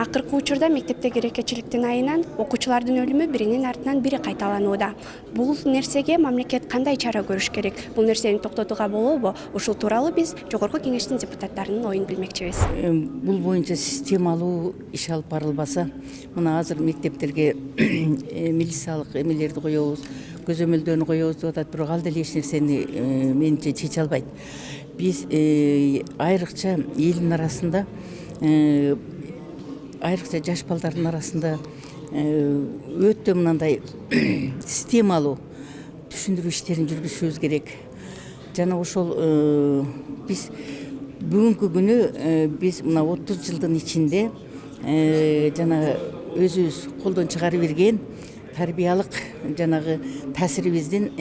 Акыркы учурда мектептеги рекетчиликтин айынан окуучулардын өлүмү биринин артынан бири кайталанууда. Бул нерсеге мамлекет кандай чара көрүш керек? Бул нерсени токтотууга болобу? Ушул тууралуу биз Жогорку Кеңештин депутаттарынын оюн билмекчибиз. Бул боюнча системалуу иш алып барылбаса, мына азыр мектептерге милициялык эмелерди коебуз, көзөмөлдөрүнү коебуз деп атат, бирок ал деле эч нерсени менимче чече албайт. Биз айрыкча элдин арасында, айрыкча жаш балдардын арасында өтө мындай системалуу түшүндүрүү иштерин жүргүзүшүбүз керек. Жана ошол биз бүгүнкү күнү биз мына 30 жылдын ичинде жана өзүбүз колдон чыгарып берген тарбиялык жанагы таасирибиздин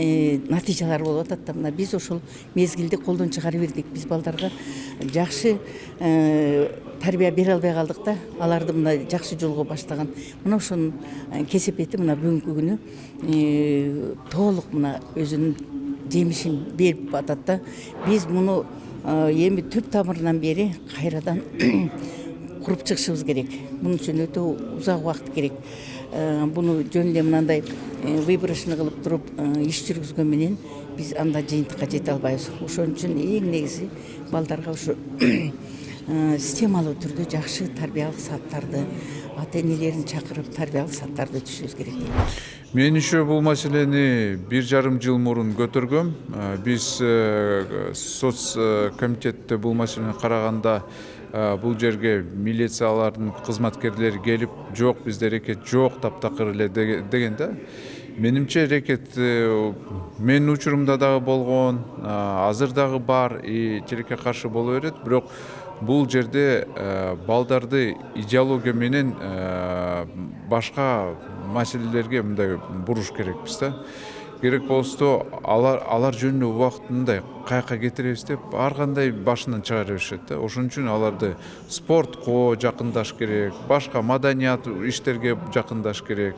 натыйжалары болуп атат да. Мына биз ошол мезгилде колдон чыгарып бердик. Биз балдарга жакшы тарбия бере албай калдык да. Аларды мына жакшы жолго баштаган. Мына ошонун кесепети мына бүгүнкү күнү толук мына өзүнүн жемишин берип атат да. Биз муну эми түп тамырынан бери кайрадан куруп чыгышыбыз керек. Мунун үчүн өтө узак убакыт керек. Буну жөн эле мындай выборочный кылып туруп иш жүргүзгөн менен биз анда жыйынтыкка жете албайбыз. Ошон үчүн эң негизи балдарга ушу системалуу түрдө жакшы тарбиялык сааттарды, ата энелерин чакырып тарбиялык сааттарды түшүрүбүз керек. Менимче бул маселени 1,5 жыл мурун көтөргөм. Биз соц комитетте бул маселени караганда бул жерге милициялардын кызматкерлери келип, жок бизде рекет жок, таптакыр эле деген да. Менимче рекет менин учурумда дагы болгон, азыр дагы бар, тилекке каршы боло берет. Бирок бул жерде балдарды идеология менен башка маселелерге мындай буруш керекпиз да. Керек болсо алар жөнүндө убактында каяка кетиребиз деп ар кандай башынан чыгара беришет да. Ошон үчүн аларды спортко жакындаш керек, башка маданият иштерге жакындаш керек,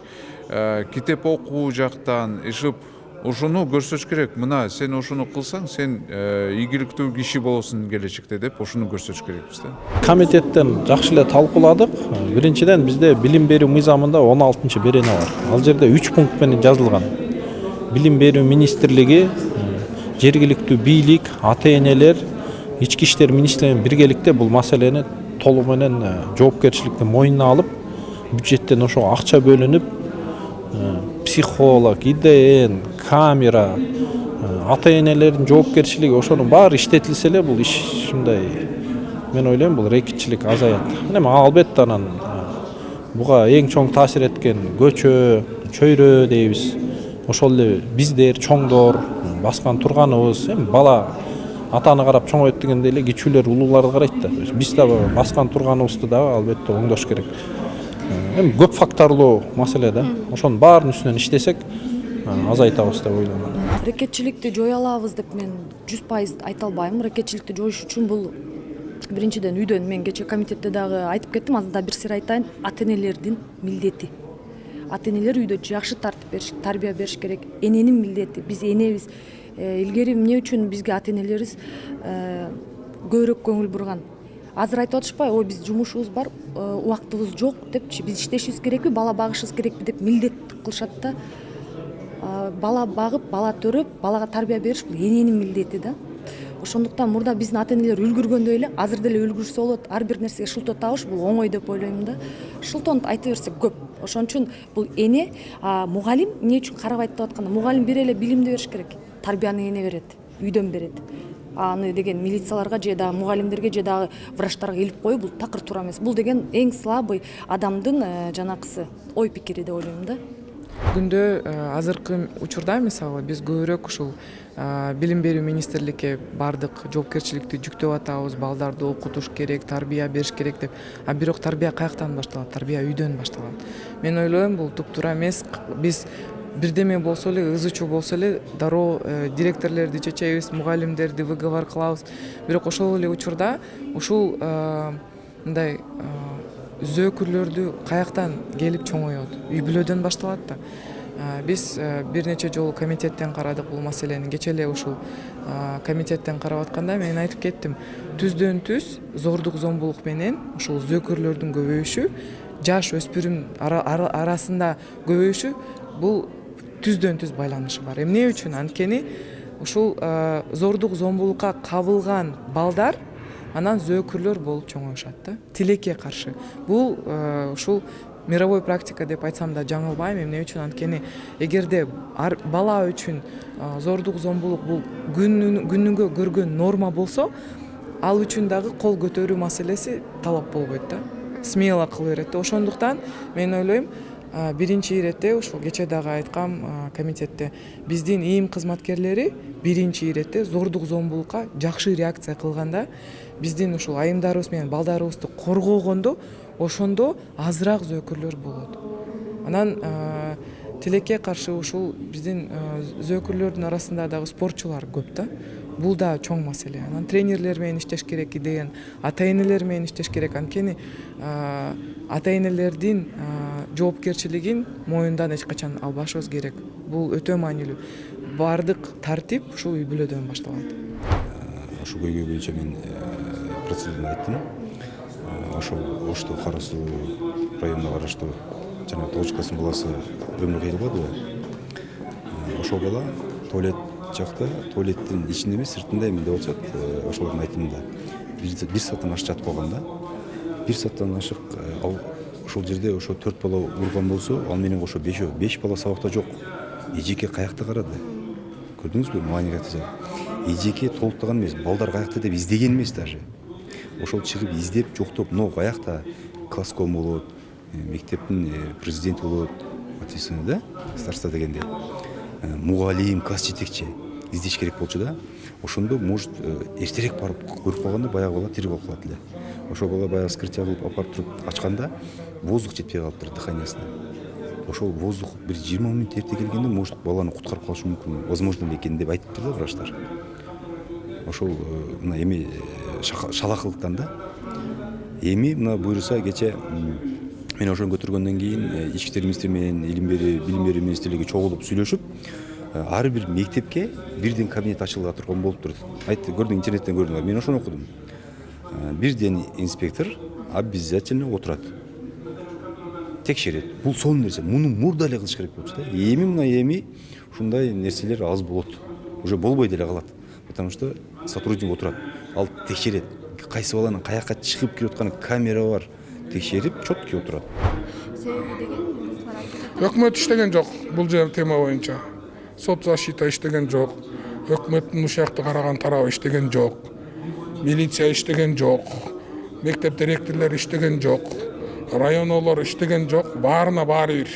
китеп окуу жактан ишип ошону көрсөтүш керек. Мына сен ошону кылсаң, сен ийгиликтүү киши болосуң келечекте деп ошону көрсөтүш керекпиз да. Комитеттен жакшы эле талкууладык. Биринчиден бизде билим берүү мыйзамында 16-берене бар. Ал жерде 3 пункт менен жазылган. Билим берүү министрлиги, жергиликтүү бийлик, ата энелер, ички иштер министрлигинин биргеликте бул маселени толук менен жоопкерчиликти мойнуна алып, бюджеттен ошого акча бөлүнүп, психолог, ИДН, камера, ата энелердин жоопкерчилиги ошонун баары иштетилсе эле бул иш ушундай, мен ойлойм, бул рекетчилик азаят. Эми албетте анан буга эң чоң таасир эткен көчө, чөйрө дейбиз. Ошол эле биздер, чоңдор баскан турганыбыз, эми бала атаны карап чоңойт дегендей эле кичүүлөр улууларды карайт да. Биз дагы баскан турганыбызды дагы албетте оңдош керек. Эми көп факторлуу маселе да. Ошонун баарынын үстүнөн иштесек, азайтабыз деп ойлойм. Рекетчиликти жоя алабыз деп мен 100% айта албайм. Рекетчиликти жоюш үчүн бул биринчиден үйдөн, мен кече комитетте дагы айтып кеттим, азырда бир сыр айтайын, ата энелердин милдети. Ата энелер үйдө жакшы тарбия бериш керек. Эненин милдети. Биз энебиз. Илгери эмне үчүн бизге ата энелерибиз көбүрөөк көңүл бурган? Азыр айтып атышпайбы, ой биз жумушубуз бар, убактыбыз жок депчи, биз иштешибиз керекпи, бала багышыбыз керекпи деп милдет кылышат да. Бала багып, бала төрөп, балага тарбия бериш бул эненин милдети да. Ошондуктан мурда биздин ата энелер үлгүргөндөй эле азыр деле үлгүрсө болот. Ар бир нерсеге шылтоо табыш бул оңой деп ойлойм да. Шылтоону айта берсек көп. Ошон үчүн бул эне, мугалим эмне үчүн карабайт деп атканда, мугалим бир эле билимди бериш керек. Тарбияны эне берет, үйдөн берет. Аны деген милицияларга же дагы мугалимдерге же дагы врачтарга илип коюу бул такыр туура эмес. Бул деген эң слабый адамдын жанакысы ой пикири деп ойлойм да. Күндө азыркы учурда мисалы биз көбүрөөк ушул билим берүү министрликке бардык жоопкерчиликти жүктөп атабыз, балдарды окутуш керек, тарбия бериш керек деп. Бирок тарбия каяктан башталат? Тарбия үйдөн башталат. Мен ойлойм, бул туп-туура эмес. Биз бирдеме болсо эле, ызычуу болсо эле дароо директорлорду чечебиз, мугалимдерди выговор кылабыз. Бирок ошол эле учурда ушул мындай зөөкүрлөрдү каяктан келип чоңоет? Үй бүлөдөн башталат да. Биз бир нече жолу комитеттен карадык бул маселени. Кечээ эле ушул комитеттен карап атканда мен айтып кеттим. Түздөн түз зордук зомбулук менен ушул зөөкөрлөрдүн көбөйүшү, жаш өспүрүм арасында көбөйүшү бул түздөн түз байланышы бар. Эмне үчүн? Анткени ушул зордук зомбулукка кабылган балдар анан зөөкүрлөр болуп чоңоюшат да. Тилекке каршы. Бул ушул мировой практика деп айтсам да жаңылбайм. Эмне үчүн? Анткени эгерде бала үчүн зордук зомбулук бул күнүгө көргөн норма болсо, ал үчүн дагы кол көтөрүү маселеси талап болбойт да. Смело кыла берет. Ошондуктан мен ойлойм, биринчи иретте ушул кечээ дагы айткам комитетте биздин ИИМ кызматкерлери биринчи иретте зордук зомбулукка жакшы реакция кылганда, биздин ушул айымдарыбыз менен балдарыбызды коргогондо, ошондо азыраак зөөкүрлөр болот. Анан тилекке каршы ушул биздин зөөкүрлөрдүн арасында дагы спортчулар көп да. Бул да чоң маселе. Анан тренерлер менен иштеш керек деген, ата-энелер менен иштеш керек. Анткени ата-энелердин жоопкерчилигин моюндан эч качан албашыбыз керек. Бул өтө маанилүү. Бардык тартип ушул үй бүлөдөн башталат. Ошол көйгөй боюнча мен процедураны айттым. Ошол Ошту Карасуу районуна караштуу жана Толчкасынын баласы өмүр кыйылбадыбы? Ошол бала туалет жакта, туалеттин ичинде эмес, сыртында эме деп атышат. Ошолордун айтымында бир сааттан ашык жатып калган да. Бир сааттан ашык ал ошол жерде ошо 4 бала урган болсо, ал менен кошо 5 бала сабакта жок. Эжеке каякта карады. Көрдүңүзбү? Маани айтты. Эжеке толуктаган эмес, балдар каякта деп издеген эмес даже. Ошол чыгып издеп жоктоп, но каякта класском болот, мектептин президенти болот, ответственный да, староста дегенде. Мугалим, класс жетекчи издеш керек болчу да. Ошондо может эртерээк барып көрүп калганда баягы бала тирүү болуп калат эле. Ошол бала баягы вскрытие кылып апарып туруп ачканда воздух жетпей калыптыр дыханиясына. Ошол воздух бир 20 минут эрте келгенде может баланы куткарып калышы мүмкүн, возможно экен деп айтыптыр да врачтар. Ошол мына эми шалакылыктан да. Эми мына буюрса кечээ мен ошону көтөргөндөн кийин ички иштер министри менен билим берүү министрлиги чогулуп сүйлөшүп, ар бир мектепке бирден кабинет ачылга турган болуптур. Айтты, көрдүң, интернеттен көрдүң. Мен ошону окудум. Бирден инспектор обязательно отурат. Текшерет. Бул сонун нерсе. Муну мурда эле кылыш керек болчу да. Эми ушундай нерселер аз болот. Уже болбой деле калат. Потому что сотрудник отурат. Ал текшерет. Кайсы баланын каякка чыгып кирип атканы камера бар. Текшерип, четкий отурат. Өкмөт иштеген жок бул жер тема боюнча. Соцзащита иштеген жок. Өкмөттүн ушакты караган тарабы иштеген жок. Милиция иштеген жок. Мектеп директорлори иштеген жок. Районолор иштеген жок. Баарына баары бир.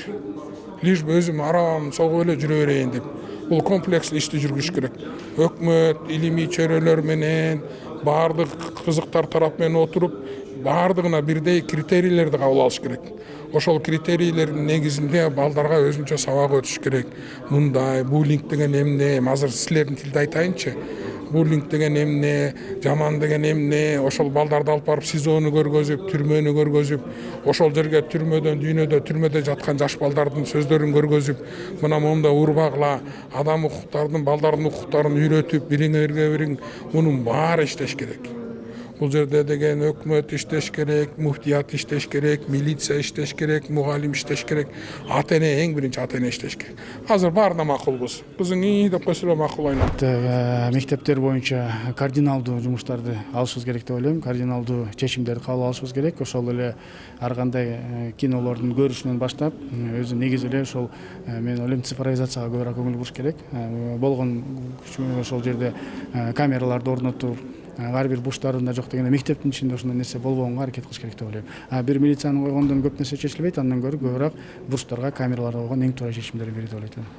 Лишь өзүм арам согуп эле жүрө берейин деп. Бул комплекслүү ишти жүргүзүш керек. Өкмөт илимий чөйрөлөр менен баардык кызыктар тарап менен отуруп, баардыгына бирдей критерийлерди кабыл алыш керек. Ошол критерийлердин негизинде балдарга өзүнчө сабак өтүш керек. Мындай буллинг деген эмне? Азыр силердин тилде айтайынчы. Буллинг деген эмне, жаман деген эмне? Ошол балдарды алып барып СИЗОну көргөзүп, түрмөнү көргөзүп, ошол жерге түрмөдө жаткан жаш балдардын сөздөрүн көргөзүп, мына момда урбагыла, адам укуктарын, балдардын укуктарын үйрөтүп, бириңерге бириң мунун баары иштеш керек. Бул жерде деген өкмөт иштеш керек, муфтият иштеш керек, милиция иштеш керек, мугалим иштеш керек, ата-эне эң биринчи ата-эне иштеш керек. Азыр баарына макулбуз. Кызың ии деп койсо макул ойнойт. Мектептер боюнча кардиналдуу жумуштарды алышыбыз керек деп ойлойм. Кардиналдуу чечимдерди кабыл алышыбыз керек. Ошол эле ар кандай кинолордун көрүшүнөн баштап, өзү негизи эле ошол мен ойлойм цифровизацияга көбүрөөк көңүл буруш керек. Болгон ошол жерде камераларды орнотуп, ар бир буштарында жок дегенде мектептин ичинде ушундай нерсе болбогонго аракет кылыш керек деп ойлойм. Бир милицияны койгондон көп нерсе чечилбейт, андан көрө көбүрөөк буштарга камералар койгон эң туура чечимдерди берет деп ойлойм.